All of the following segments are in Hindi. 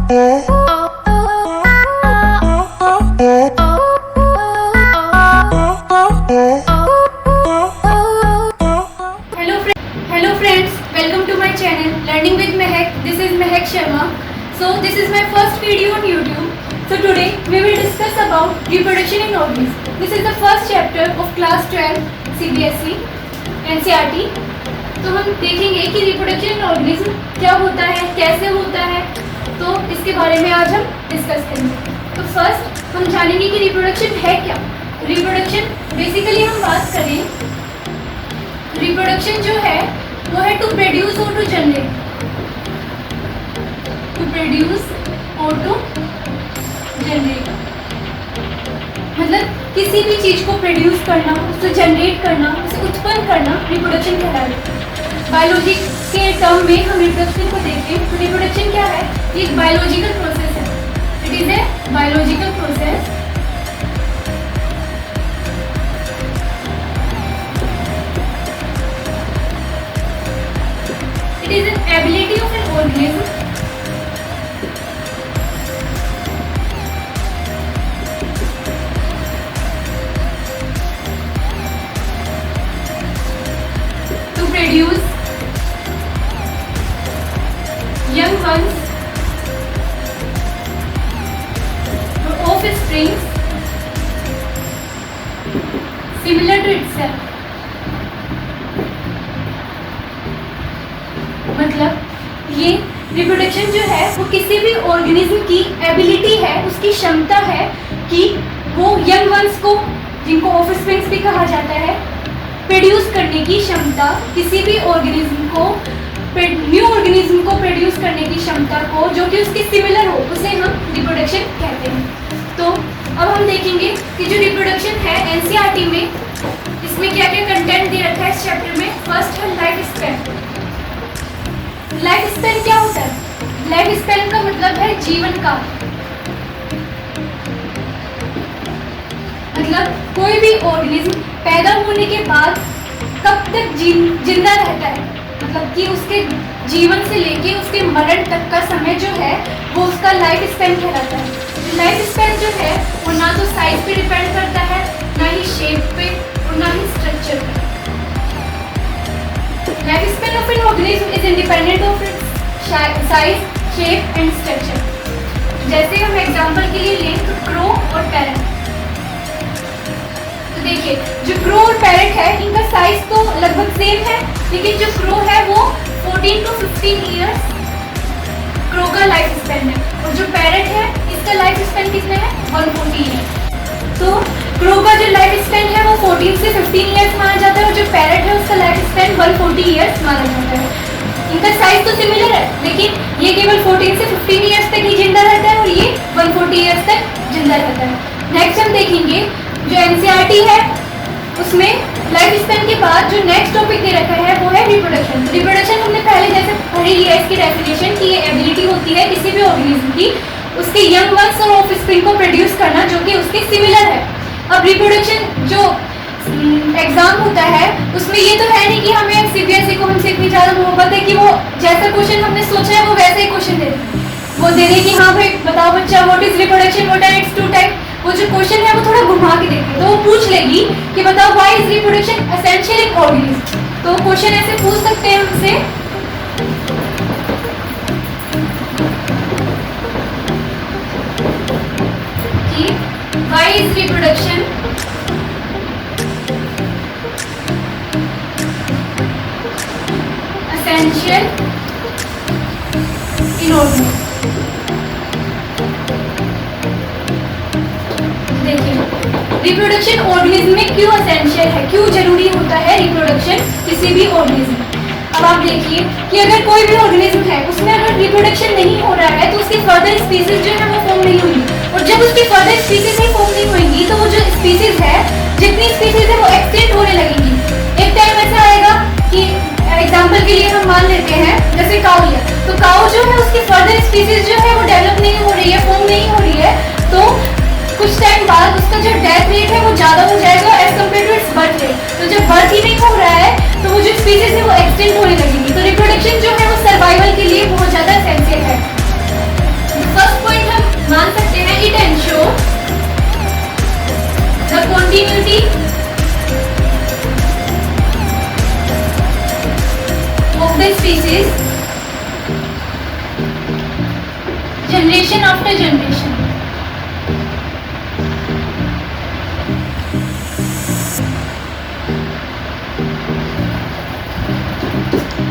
Hello friends, welcome to my channel Learning with Mehak. This is Mehak Sharma. So this is my first video on YouTube. So today we will discuss about reproduction in organisms. This is the first chapter of class 12 CBSE NCERT. तो हम देखेंगे कि रिप्रोडक्शन इन ऑर्गेनिज्म क्या होता है, कैसे होता है, तो इसके बारे में आज हम डिस्कस करेंगे. तो फर्स्ट हम जानेंगे कि रिप्रोडक्शन है क्या. रिप्रोडक्शन बेसिकली हम बात करें, रिप्रोडक्शन जो है वो है टू प्रोड्यूस और टू जनरेट. टू प्रोड्यूस और टू जनरेट मतलब किसी भी चीज़ को प्रोड्यूस करना, उसे जनरेट करना, उसे उत्पन्न करना रिप्रोडक्शन कहलाता है. बायोलॉजी के टर्म में हम रिप्रोडक्शन को देखें तो रिप्रोडक्शन क्या है, ये एक बायोलॉजिकल प्रोसेस है. It is a biological process It is an ability of an organism to produce young ones or offsprings similar to itself. मतलब ये रिप्रोडक्शन जो है वो किसी भी ऑर्गेनिज्म की एबिलिटी है, उसकी क्षमता है कि वो यंग वंस को, जिनको ऑफस्प्रिंग्स भी कहा जाता है, प्रोड्यूस करने की क्षमता, किसी भी ऑर्गेनिज्म को, न्यू ऑर्गेनिज्म को प्रोड्यूस करने की क्षमता को जो कि उसके सिमिलर हो, उसे हम रिप्रोडक्शन कहते हैं. तो अब हम देखेंगे कि जो रिप्रोडक्शन है एनसीईआरटी में, इसमें क्या क्या कंटेंट दे रखा है इस चैप्टर में. फर्स्ट है लाइफ स्पैन. लाइफ स्पैन क्या होता है? लाइफ स्पैन का मतलब है जीवन काल. मतलब कोई भी ऑर्गेनिज्म पैदा होने के बाद कब तक जिंदा रहता है, मतलब कि उसके जीवन से लेके उसके मरण तक का समय जो है वो उसका लाइफ स्पैन कहलाता है. लाइफ स्पैन जो है वो ना तो साइज पे डिपेंड करता है, ना ही शेप पे और ना ही स्ट्रक्चर पे. Life span of an organism is independent of its size, shape and structure. जैसे हम एग्जांपल के लिए लें तो क्रो और पैरट. तो देखिए जो क्रो और पैरट है इनका साइज तो लगभग सेम है, लेकिन जो क्रो है वो 14 to 15 ईयर्स क्रो का लाइफ स्पैन है, और जो पैरट है इसका लाइफ स्पैन कितना है 140 ईयर्स. तो क्रो का जो लाइफ स्पैन है वो 14 से 15 ईयर्स माना जाता है, और जो पैरट है उसका लाइफ स्पैन 140 ईयर्स माना जाता है. इनका साइज तो सिमिलर है, लेकिन ये केवल 14 से 15 ईयर्स तक ही जिंदा रहता है और ये 140 ईयर्स तक जिंदा रहता है. नेक्स्ट हम देखेंगे जो एनसीईआरटी है उसमें लाइफ स्पैन के बाद जो नेक्स्ट टॉपिक दे रखा है वो है रिप्रोडक्शन. रिप्रोडक्शन हमने पहले जैसे पढ़ी लिया इसकी डेफिनेशन कि ये एबिलिटी होती है किसी भी ऑर्गेनिज्म की उसके यंग वंस और ऑफस्प्रिंग को प्रोड्यूस करना जो कि उसके सिमिलर है. अब रिप्रोडक्शन जो एग्जाम होता है उसमें ये तो है नहीं कि हमें सीबीएसई को हमसे इतनी ज़्यादा मोहब्बत है कि वो जैसा क्वेश्चन हमने सोचा है वो वैसे ही क्वेश्चन दे दें. वो दे दें कि हाँ भाई बताओ बच्चा what is reproduction, what are its two type. वो जो क्वेश्चन है वो थोड़ा घुमा के देखें, तो वो पूछ लेगी कि बताओ why is reproduction essential in organism. तो क्वेश्चन ऐसे पूछ सकते हैं हमसे कि why is reproduction essential in organism. देखिए रिप्रोडक्शन ऑर्गेनिज्म में क्यों एसेंशियल है, क्यों जरूरी होता है रिप्रोडक्शन किसी भी ऑर्गेनिज्म. अब आप देखिए कि अगर कोई भी ऑर्गेनिज्म है उसमें अगर रिप्रोडक्शन नहीं हो रहा है तो उसकी फर्दर स्पीसीज जो है वो फॉर्म नहीं होगी, और जब उसकी फर्दर स्पीसीज ही फॉर्म नहीं होंगी तो वो जो स्पीसीज है, जितनी स्पीसीज है वो एक्सटेंट होने लगेंगी. एक टाइम ऐसा आएगा कि एग्जाम्पल के लिए हम मान लेते हैं जैसे काऊ लिया, तो काऊ जो है उसकी फर्दर स्पीसीज जो है वो डेवलप नहीं हो रही है, फॉर्म नहीं हो रही है, तो कुछ टाइम बाद उसका जो डेथ रेट है वो ज़्यादा हो जाएगा as compare to its birth rate. तो जब बर्थ ही नहीं हो रहा है तो वो जो स्पीसीज है वो एक्सटेंड होने लगेगी. तो रिप्रोडक्शन जो है वो सर्वाइवल के लिए बहुत ज़्यादा एसेंशियल है. Generation after generation.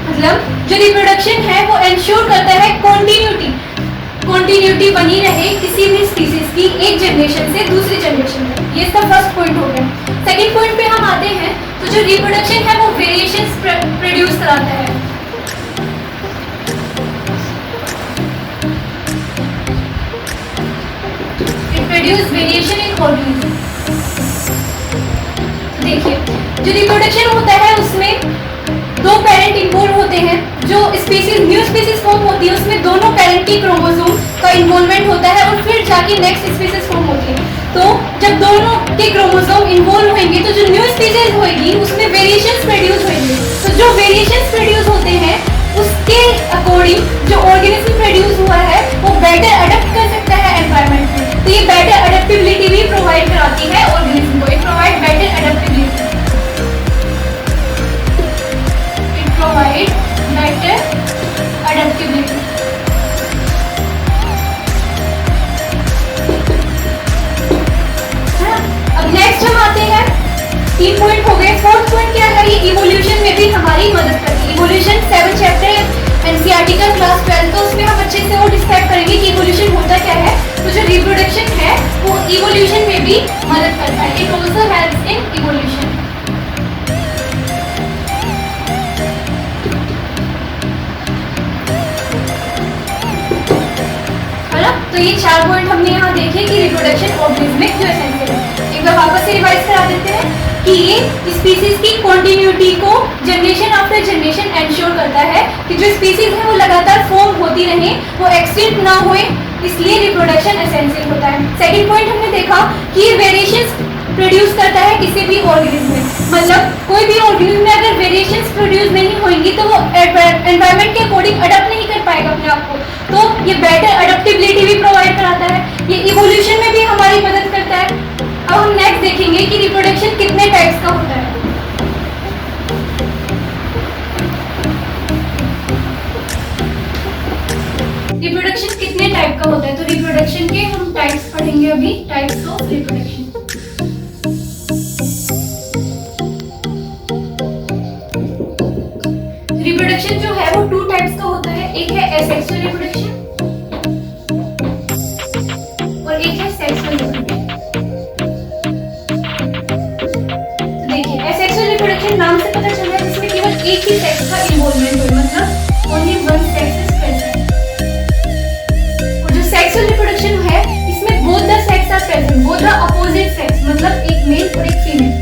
मतलब जो रिप्रोडक्शन है वो इंश्योर करता है कॉन्टिन्यूटी बनी रहे किसी भी स्पीसीज की एक जनरेशन से दूसरी जनरेशन में। ये इसका फर्स्ट पॉइंट हो गया। सेकंड पॉइंट पे हम आते हैं, तो जो रिप्रोडक्शन है वो वेरिएशंस प्रोड्यूस कराता है। It produce variation in organism. देखिए जो रिप्रोडक्शन होता है उसमें दो पेरेंट इन्वॉल्व होते हैं। जो स्पीसीज न्यू स्पीसीज फॉर्म होती है उसमें दोनों पेरेंट की क्रोमोसोम का इन्वॉल्वमेंट होता है और फिर जाके नेक्स्ट स्पीसीज फॉर्म होती है। तो जब दोनों के क्रोमोसोम इन्वॉल्व होंगे तो जो न्यू स्पीसीज होगी उसमें वेरिएशंस प्रोड्यूस होंगे। तो जो वेरिएशंस प्रोड्यूस होते हैं उसके अकॉर्डिंग जो ऑर्गेनिज्म प्रोड्यूस हुआ है वो बेटर अडेप्ट कर सकता है एनवायरनमेंट में। तो ये बेटर अडेप्टेबिलिटी भी प्रोवाइड कराती है ऑर्गेनिज्म को। It provide better adaptability. Provide better adaptability. अब नेक्स्ट हम आते हैं, 3 पॉइंट हो गए। फोर्थ पॉइंट क्या है, ये इवोल्यूशन में भी हमारी मदद करती है। इवोल्यूशन 7 चैप्टर एनसीईआरटी का क्लास 12, तो उसमें हम अच्छे से वो डिस्क्राइब करेंगे कि इवोल्यूशन होता क्या है। तो जो रिप्रोडक्शन है वो इवोल्यूशन में भी मदद करता है। It also helps in evolution. तो ये 4 पॉइंट हमने यहाँ देखे कि रिप्रोडक्शन ऑर्गेनिज्म में क्यों एसेंशियल है। एक बार वापस से रिवाइज करा देते हैं कि ये स्पीसीज की कंटिन्यूटी को जनरेशन आफ्टर जनरेशन एंश्योर करता है कि जो स्पीसीज है वो लगातार फॉर्म होती रहे, वो एक्सटिंक्ट ना होए, इसलिए रिप्रोडक्शन एसेंशियल होता है। सेकंड पॉइंट हमने देखा कि ये वेरिएशंस प्रोड्यूस करता है किसी भी ऑर्गेनिज्म में। मतलब कोई भी ऑर्गेनिज्म में अगर वेरिएशंस प्रोड्यूस नहीं होंगी तो वो एनवायरनमेंट के अकॉर्डिंग अडॉप्ट नहीं कर पाएगा अपने आप को। तो ये बेटर अडेप्टेबिलिटी भी प्रोवाइड कराता है। ये इवोल्यूशन में भी हमारी मदद करता है। अब हम नेक्स्ट देखेंगे कि रिप्रोडक्शन कितने टाइप्स का होता है। रिप्रोडक्शन कितने टाइप का होता है, तो रिप्रोडक्शन के हम टाइप्स पढ़ेंगे अभी। Types of reproduction. रिप्रोडक्शन जो है वो 2 टाइप्स का होता है। एक है एसेक्सुअल रिप्रोडक्शन और एक है सेक्सुअल रिप्रोडक्शन। देखिए एसेक्सुअल रिप्रोडक्शन नाम से पता चल रहा है जिसमें केवल एक ही सेक्स का इन्वॉल्वमेंट हो, मतलब only one sex is present. और जो सेक्सुअल रिप्रोडक्शन है इसमें both the sex are present, both the opposite sex, मतलब एक मेल और एक फीमेल।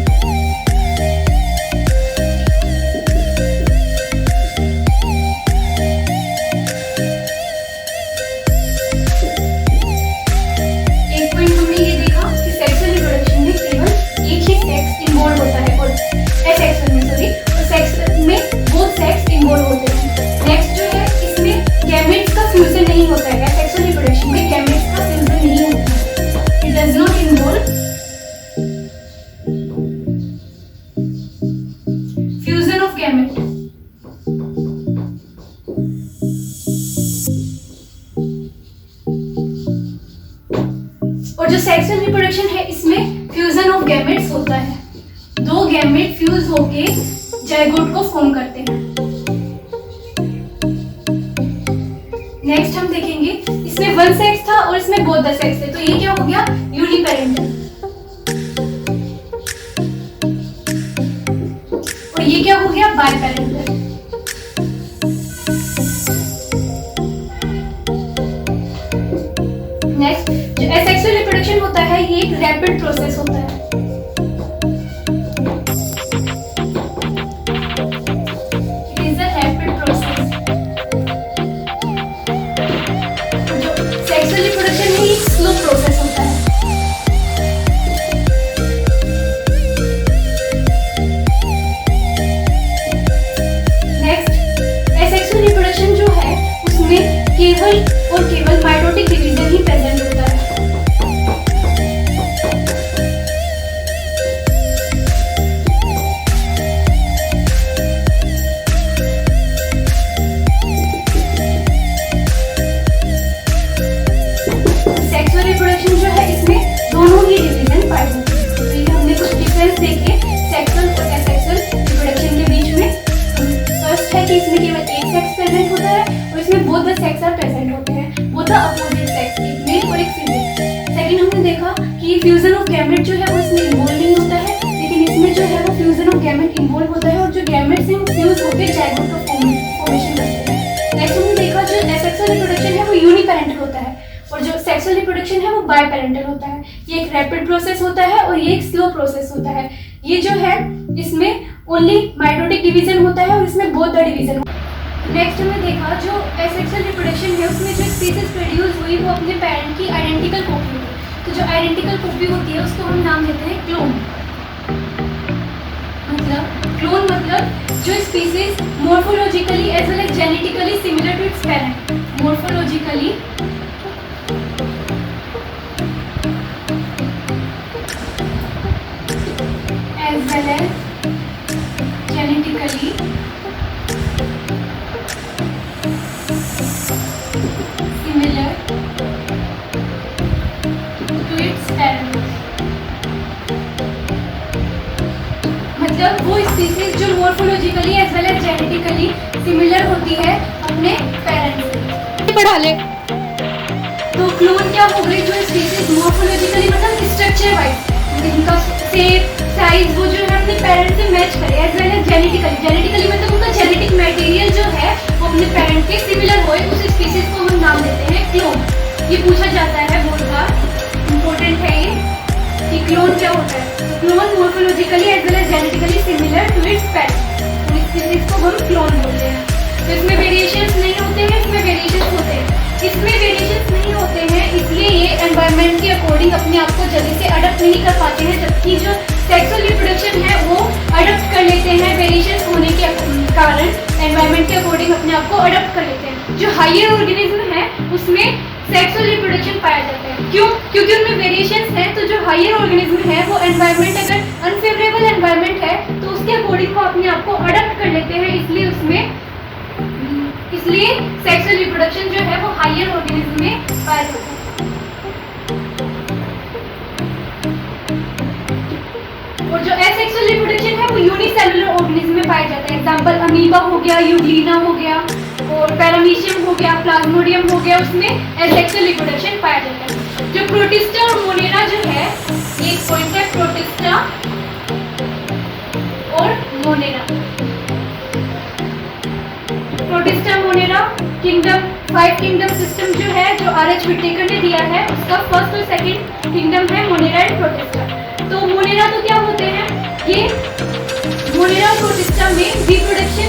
और जो सेक्सुअल रिप्रोडक्शन है इसमें फ्यूजन ऑफ गैमेट्स होता है। 2 गैमेट फ्यूज होके जायगोट को फॉर्म करते हैं। नेक्स्ट हम देखेंगे इसमें वन सेक्स था और इसमें बोथ द सेक्स थे, तो ये क्या हो गया, यूनिपेरेंटल। और ये क्या हो गया, बाइपेरेंटल। नेक्स्ट जो एसेक्सुअल रिप्रोडक्शन होता है ये एक रैपिड प्रोसेस होता है। It is a rapid process. जो सेक्सुअल रिप्रोडक्शन है ये स्लो प्रोसेस होता है। नेक्स्ट एसेक्सुअल रिप्रोडक्शन जो है उसमें केवल और केवल माइटोटिक डिवीजन ही प्रेजेंट होता है। प्रेजेंट होते हैं, वो द अपोजिट सेक्स के, मेल और एक फीमेल। सेकंड हमने देखा कि फ्यूजन ऑफ गैमेट जो है वो इसमें इन्वॉल्व नहीं होता है, लेकिन इसमें जो है वो फ्यूजन ऑफ गैमेट इन्वॉल्व होता है और जो गैमेट से फ्यूज होकर जाइगोट का फॉर्मेशन करते हैं। नेक्स्ट हमने देखा जो एसेक्सुअल रिप्रोडक्शन है वो यूनिपेरेंटल होता है और जो सेक्सुअल रिप्रोडक्शन है वो बायपेरेंटल होता है। ये एक रैपिड प्रोसेस होता है और ये एक स्लो प्रोसेस होता है। ये जो है इसमें ओनली माइटोटिक डिवीजन होता है और इसमें बोथ द डिवीजन। नेक्स्ट हमने देखा जो एसेक्सुअल रिप्रोडक्शन है उसमें जो स्पीसीज प्रोड्यूस हुई वो अपने पेरेंट की आइडेंटिकल कॉपी हुई। तो जो आइडेंटिकल कॉपी होती है उसको हम नाम देते हैं क्लोन। क्लोन मतलब जो species morphologically as well as genetically similar to its parent. Morphologically as well as genetically similar to its parent. मतलब वो स्पीसीज जो morphologically as well as genetically similar होती है अपने पेरेंट्स से। पढ़ा ले। तो क्लोन क्या हो गई, जो स्पीसीज मॉर्फोलॉजिकली मतलब स्ट्रक्चर वाइज इनका शेप साइज वो जो है अपने पेरेंट से मैच करे, एज वेल एज जेनेटिकली मतलब उनका जेनेटिक मटेरियल जो है वो अपने पेरेंट के सिमिलर होए, उस स्पीसीज को हम नाम देते हैं क्लोन। ये पूछा जाता है बहुत बार, इंपॉर्टेंट है ये कि क्लोन क्या होता है। तो clone morphologically as well as genetically similar to its parent, उस स्पीसीज को हम क्लोन बोलते हैं। तो इसमें वेरिएशंस नहीं होते हैं, इसमें वेरिएशंस होते हैं। इसमें वेरिएशंस नहीं होते हैं इसलिए ये एनवायरनमेंट के अकॉर्डिंग अपने आप को जल्दी से अडप्ट नहीं कर पाते हैं, जबकि जो सेक्सुअल रिप्रोडक्शन है वो अडप्ट कर लेते हैं। वेरिएशंस होने के कारण एनवायरनमेंट के अकॉर्डिंग अपने आप को अडप्ट कर लेते हैं। जो हायर ऑर्गेनिज्म है उसमें सेक्सुअल रिप्रोडक्शन पाया जाता है। क्यों? क्योंकि उनमें वेरिएशंस हैं। तो जो हायर ऑर्गेनिज्म है वो एनवायरनमेंट अगर अनफेवरेबल एनवायरनमेंट है तो उसके अकॉर्डिंग वो अपने आप को अडप्ट कर लेते हैं, इसलिए सेक्सुअल रिप्रोडक्शन जो है वो हायर ऑर्गेनिज्म में पाया जाता है। और जो एसेक्सुअल रिप्रोडक्शन है वो यूनिसेलुलर ऑर्गेनिज्म में पाया जाता है। एग्जांपल अमीबा हो गया, यूग्लिना हो गया और पैरामीशियम हो गया, प्लाज्मोडियम हो गया, उसमें एसेक्सुअल रिप्रोडक्शन पाया जाता है। जो प्रोटिस्टा और मोनेरा जो है, ये एक पॉइंट है, प्रोटिस्टा और Monera. Protista Monera kingdom 5 kingdom system जो है जो आर.एच. व्हिटेकर ने दिया है उसका फर्स्ट और सेकंड किंगडम है मोनेरा एंड प्रोटिस्टा। तो मोनेरा तो क्या होते हैं, ये मोनेरा और प्रोटिस्टा में रिप्रोडक्शन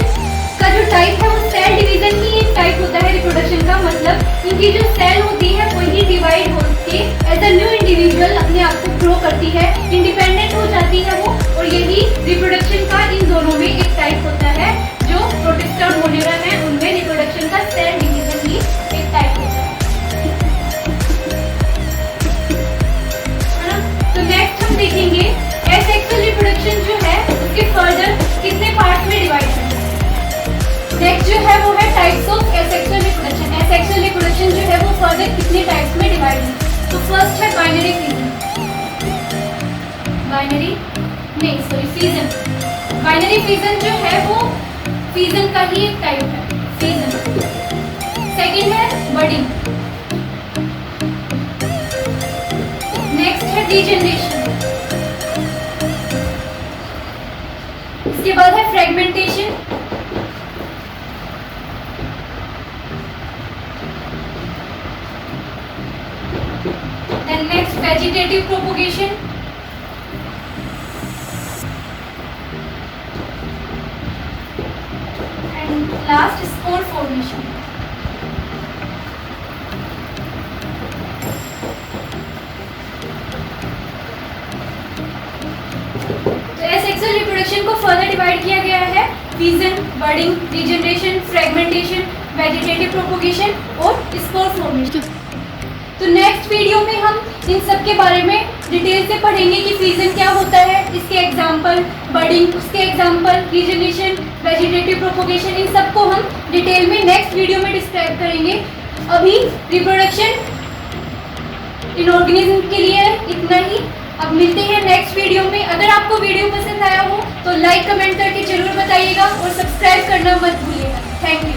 का जो टाइप है वो सेल डिवीजन ही एक टाइप होता है रिप्रोडक्शन का। मतलब इनकी जो सेल होती है वही डिवाइड होकर एज अ न्यू इंडिविजुअल अपने आप को ग्रो करती है, इंडिपेंडेंट हो जाती है वो, और यही रिप्रोडक्शन का इन दोनों में एक टाइप होता है। जो प्रोटिस्टा और मोनेरा है उनमें रिप्रोडक्शन का सेल डिवीजन ही एक टाइप होता है ना। तो नेक्स्ट हम देखेंगे एसेक्सुअल रिप्रोडक्शन जो है उसके फर्दर कितने पार्ट में डिवाइड है। नेक्स्ट जो है वो है types of asexual reproduction. Asexual reproduction जो है वो फर्दर कितने टाइप्स में डिवाइड है। तो फर्स्ट है बाइनरी फिजन। बाइनरी फिजन जो है वो फिजन का ही एक टाइप है, फिजन। सेकंड है बडिंग। नेक्स्ट है डीजनरेशन। इसके बाद है fragmentation. Then next vegetative propagation. Last spore formation. तो एसेक्सुअल रिप्रोडक्शन को फर्दर डिवाइड किया गया है fission, budding, regeneration, fragmentation, vegetative propagation और स्पोर फॉर्मेशन। तो नेक्स्ट वीडियो में हम इन सब के बारे में डिटेल से पढ़ेंगे कि फिजन क्या होता है, इसके एग्जाम्पल, बडिंग, उसके एग्जाम्पल, रीजनरेशन, वेजिटेटिव प्रोपोगेशन, इन सबको हम डिटेल में नेक्स्ट वीडियो में डिस्क्राइब करेंगे। अभी रिप्रोडक्शन इन ऑर्गेनिज्म के लिए इतना ही। अब मिलते हैं नेक्स्ट वीडियो में। अगर आपको वीडियो पसंद आया हो तो लाइक कमेंट करके जरूर बताइएगा और सब्सक्राइब करना मत भूलिएगा। Thank you.